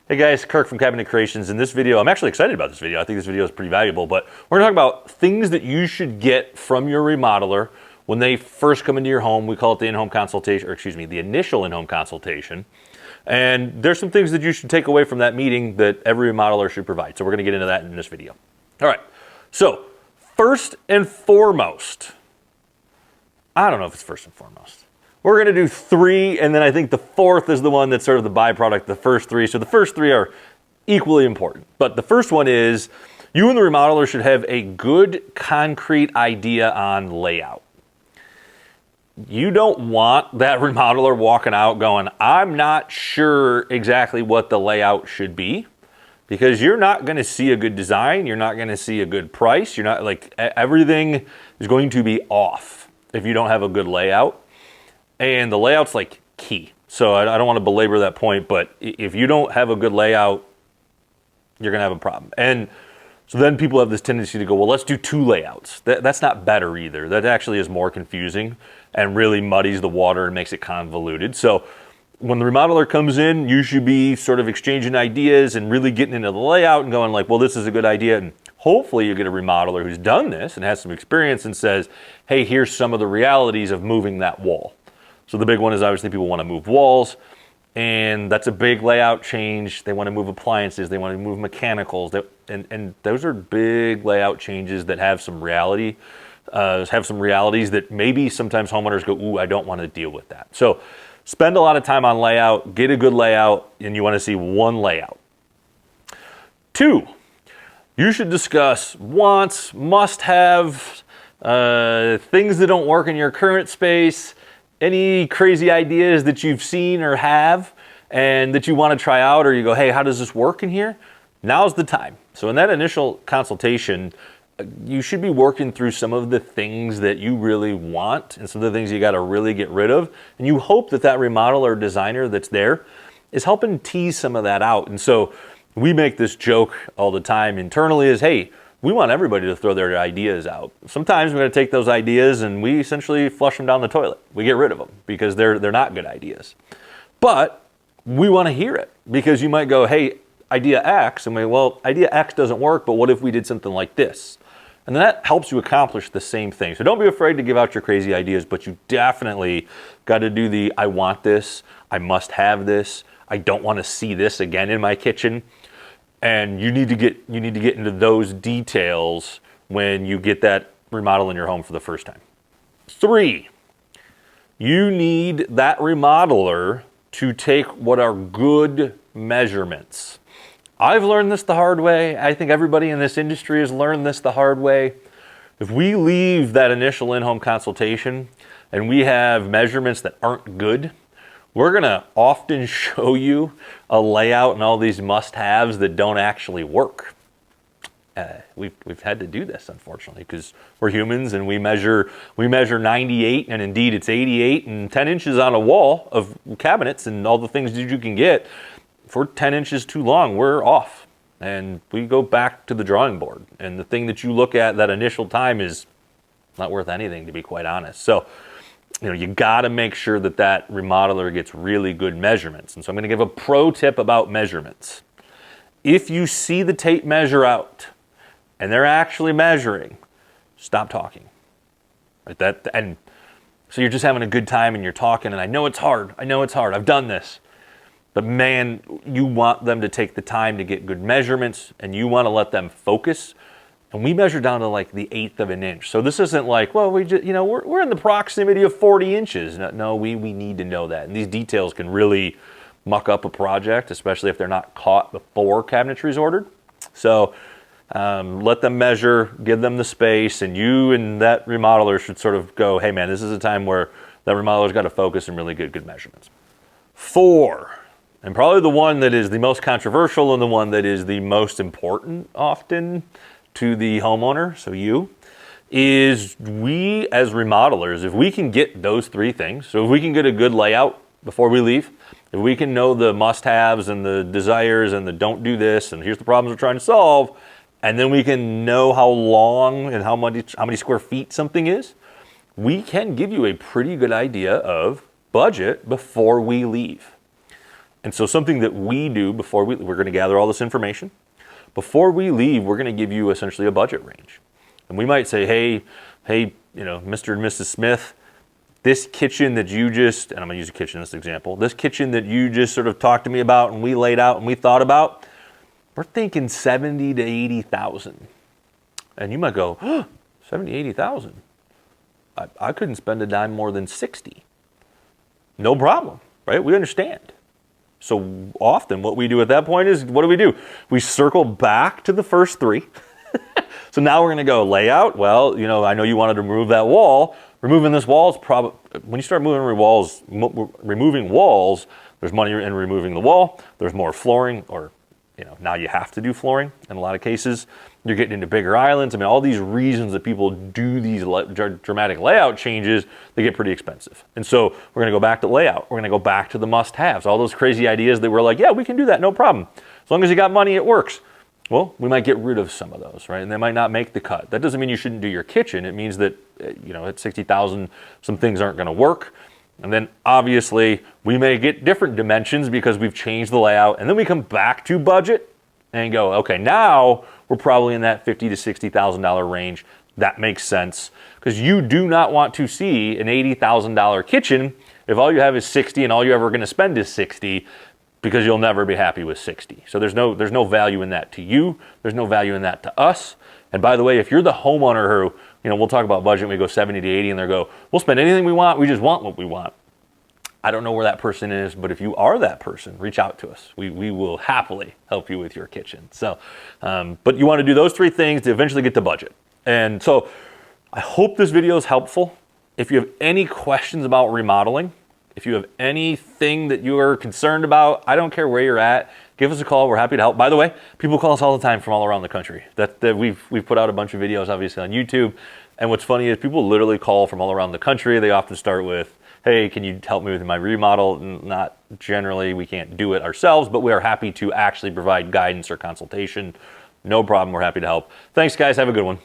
Hey guys, Kirk from Cabinet Creations. In this video, I'm actually excited about this video. I think this video is pretty valuable, but we're gonna talk about things that you should get from your remodeler when they first come into your home. We call it the in-home consultation, or excuse me, the initial in-home consultation. And there's some things that you should take away from that meeting that every remodeler should provide. So we're gonna get into that in this video. All right, so first and foremost, I don't know if it's first and foremost. We're gonna do three, and then I think the fourth is the one that's sort of the byproduct, the first three. So the first three are equally important. But the first one is, you and the remodeler should have a good concrete idea on layout. You don't want that remodeler walking out going, I'm not sure exactly what the layout should be, because you're not gonna see a good design, you're not gonna see a good price, you're not, like, everything is going to be off if you don't have a good layout. And the layout's like key. So I don't want to belabor that point, but if you don't have a good layout, you're gonna have a problem. And so then people have this tendency to go, well, let's do two layouts. That's not better either. That actually is more confusing and really muddies the water and makes it convoluted. So when the remodeler comes in, you should be sort of exchanging ideas and really getting into the layout and going like, well, this is a good idea. And hopefully you get a remodeler who's done this and has some experience and says, hey, here's some of the realities of moving that wall. So the big one is obviously people want to move walls, and that's a big layout change. They want to move appliances, they want to move mechanicals, and those are big layout changes that have some reality, have some realities that maybe sometimes homeowners go, ooh, I don't want to deal with that. So spend a lot of time on layout, get a good layout, and you want to see one layout. Two, you should discuss wants, must-have, things that don't work in your current space, any crazy ideas that you've seen or have and that you want to try out, or you go, hey, how does this work in here? Now's the time. So in that initial consultation, you should be working through some of the things that you really want and some of the things you got to really get rid of. And you hope that that remodeler or designer that's there is helping tease some of that out. And so we make this joke all the time internally is, hey, we want everybody to throw their ideas out. Sometimes we're going to take those ideas and we essentially flush them down the toilet. We get rid of them because they're not good ideas. But we want to hear it because you might go, hey, idea X, and well, idea X doesn't work, but what if we did something like this? And then that helps you accomplish the same thing. So don't be afraid to give out your crazy ideas, but you definitely got to do the I want this, I must have this, I don't want to see this again in my kitchen. And you need to get into those details when you get that remodel in your home for the first time. Three, you need that remodeler to take what are good measurements. I've learned this the hard way. I think everybody in this industry has learned this the hard way. If we leave that initial in-home consultation and we have measurements that aren't good, we're gonna often show you a layout and all these must-haves that don't actually work. We've had to do this, unfortunately, because we're humans and we measure 98, and indeed it's 88 and 10 inches on a wall of cabinets and all the things that you can get. If we're 10 inches too long, we're off. And we go back to the drawing board. And the thing that you look at that initial time is not worth anything, to be quite honest. So, you got to make sure that that remodeler gets really good measurements. And so I'm going to give a pro tip about measurements. If you see the tape measure out and they're actually measuring, stop talking. Right? And so you're just having a good time and you're talking, and I know it's hard. I've done this. But man, you want them to take the time to get good measurements, and you want to let them focus. And we measure down to like the 1/8 of an inch. So this isn't like, well, we just, we're in the proximity of 40 inches. No, we need to know that. And these details can really muck up a project, especially if they're not caught before cabinetry is ordered. So let them measure, give them the space, and you and that remodeler should sort of go, hey man, this is a time where that remodeler's got to focus and really get good measurements. 4, and probably the one that is the most controversial and the one that is the most important often to the homeowner, so you, is we as remodelers, if we can get those three things, so if we can get a good layout before we leave, if we can know the must-haves and the desires and the don't do this and here's the problems we're trying to solve, and then we can know how long and how many square feet something is, we can give you a pretty good idea of budget before we leave. And so something that we do before we're going to gather all this information. Before we leave, we're going to give you essentially a budget range. And we might say, hey, you know, Mr. and Mrs. Smith, this kitchen that you just, and I'm going to use a kitchen in this example, this kitchen that you just sort of talked to me about and we laid out and we thought about, we're thinking 70 to 80,000. And you might go, oh, 70, 80,000. I couldn't spend a dime more than 60. No problem, right? We understand. So often what we do at that point is, what do? We circle back to the first three. So now we're going to go layout. Well, you know, I know you wanted to remove that wall. Removing this wall is probably, when you start removing walls, there's money in removing the wall. There's more flooring, or, you know, now you have to do flooring in a lot of cases. You're getting into bigger islands. I mean, all these reasons that people do these dramatic layout changes, they get pretty expensive. And so we're going to go back to layout. We're going to go back to the must-haves, all those crazy ideas that we're like, yeah, we can do that, no problem. As long as you got money, it works. Well, we might get rid of some of those, right? And they might not make the cut. That doesn't mean you shouldn't do your kitchen. It means that, you know, at 60,000, some things aren't going to work. And then obviously we may get different dimensions because we've changed the layout. And then we come back to budget and go, okay, now we're probably in that $50,000 to $60,000 range. That makes sense, because you do not want to see an $80,000 kitchen if all you have is 60 and all you're ever going to spend is 60, because you'll never be happy with 60. So there's no value in that to you. There's no value in that to us. And by the way, if you're the homeowner who, you know, we'll talk about budget, we go 70 to 80 and they go, we'll spend anything we want. We just want what we want. I don't know where that person is, but if you are that person, reach out to us. We will happily help you with your kitchen. So, but you want to do those three things to eventually get to budget. And so I hope this video is helpful. If you have any questions about remodeling, if you have anything that you are concerned about, I don't care where you're at, give us a call. We're happy to help. By the way, people call us all the time from all around the country. We've put out a bunch of videos, obviously, on YouTube. And what's funny is people literally call from all around the country. They often start with, hey, can you help me with my remodel? Not generally, we can't do it ourselves, but we are happy to actually provide guidance or consultation. No problem. We're happy to help. Thanks, guys. Have a good one.